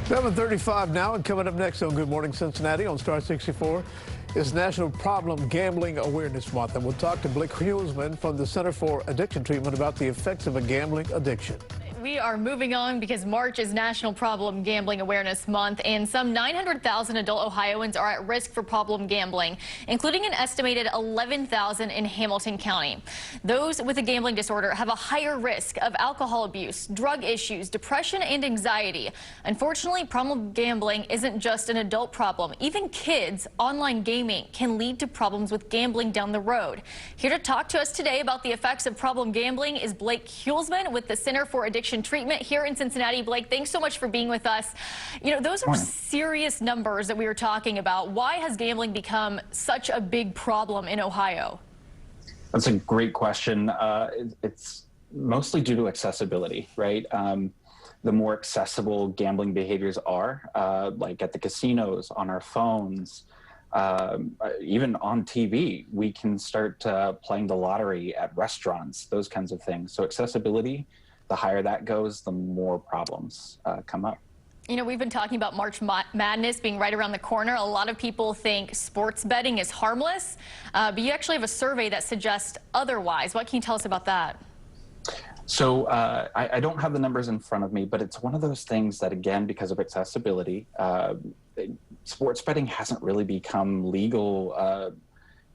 7:35 now, and coming up next on Good Morning Cincinnati on Star 64 is National Problem Gambling Awareness Month, and we'll talk to Blake Huelsman from the Center for Addiction Treatment about the effects of a gambling addiction. We are moving on because March is National Problem Gambling Awareness Month, and some 900,000 adult Ohioans are at risk for problem gambling, including an estimated 11,000 in Hamilton County. Those with a gambling disorder have a higher risk of alcohol abuse, drug issues, depression, and anxiety. Unfortunately, problem gambling isn't just an adult problem. Even kids, online gaming can lead to problems with gambling down the road. Here to talk to us today about the effects of problem gambling is Blake Huelsman with the Center for Addiction Treatment here in Cincinnati. Blake, thanks so much for being with us. You know, those are serious numbers that we were talking about. Why has gambling become such a big problem in Ohio? That's a great question. It's mostly due to accessibility, right? The more accessible gambling behaviors are, like at the casinos, on our phones, even on TV, we can start playing the lottery at restaurants, those kinds of things. So accessibility, the higher that goes, the more problems come up. You know, we've been talking about March Madness being right around the corner. A lot of people think sports betting is harmless, but you actually have a survey that suggests otherwise. What can you tell us about that? So I don't have the numbers in front of me, but it's one of those things that, again, because of accessibility, sports betting hasn't really become legal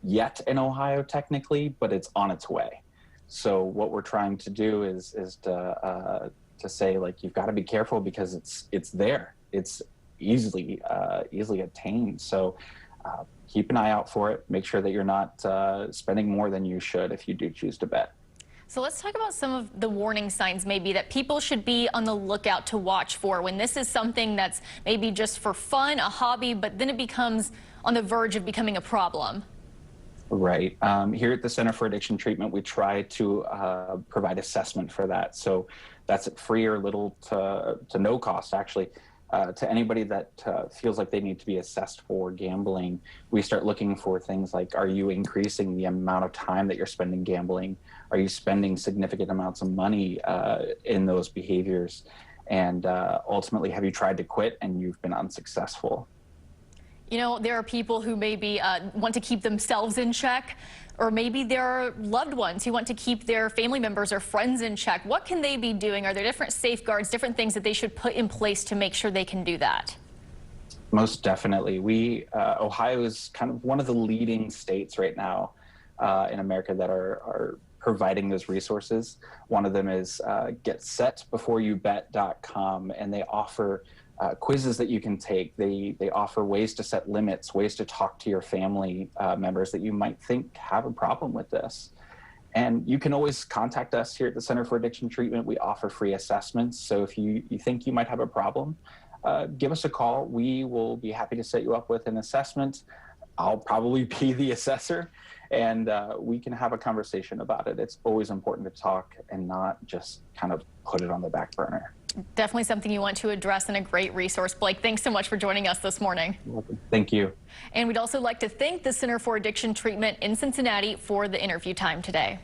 yet in Ohio technically, but it's on its way. So what we're trying to do is to say, like, you've got to be careful because it's there. It's easily attained. So keep an eye out for it. Make sure that you're not spending more than you should if you do choose to bet. So let's talk about some of the warning signs maybe that people should be on the lookout to watch for when this is something that's maybe just for fun, a hobby, but then it becomes on the verge of becoming a problem. Right. Here at the Center for Addiction Treatment, we try to provide assessment for that. So that's at free or little to no cost, actually, to anybody that feels like they need to be assessed for gambling. We start looking for things like, are you increasing the amount of time that you're spending gambling? Are you spending significant amounts of money in those behaviors? And ultimately, have you tried to quit and you've been unsuccessful? You know, there are people who maybe want to keep themselves in check, or maybe there are loved ones who want to keep their family members or friends in check. What can they be doing? Are there different safeguards, different things that they should put in place to make sure they can do that? Most definitely. Ohio is kind of one of the leading states right now in America that are providing those resources. One of them is getsetbeforeyouBet.com, and they offer quizzes that you can take. They offer ways to set limits, ways to talk to your family members that you might think have a problem with this. And you can always contact us here at the Center for Addiction Treatment. We offer free assessments. So if you think you might have a problem, give us a call. We will be happy to set you up with an assessment. I'll probably be the assessor, and we can have a conversation about it. It's always important to talk and not just kind of put it on the back burner. Definitely something you want to address and a great resource. Blake, thanks so much for joining us this morning. You're welcome. Thank you. And we'd also like to thank the Center for Addiction Treatment in Cincinnati for the interview time today.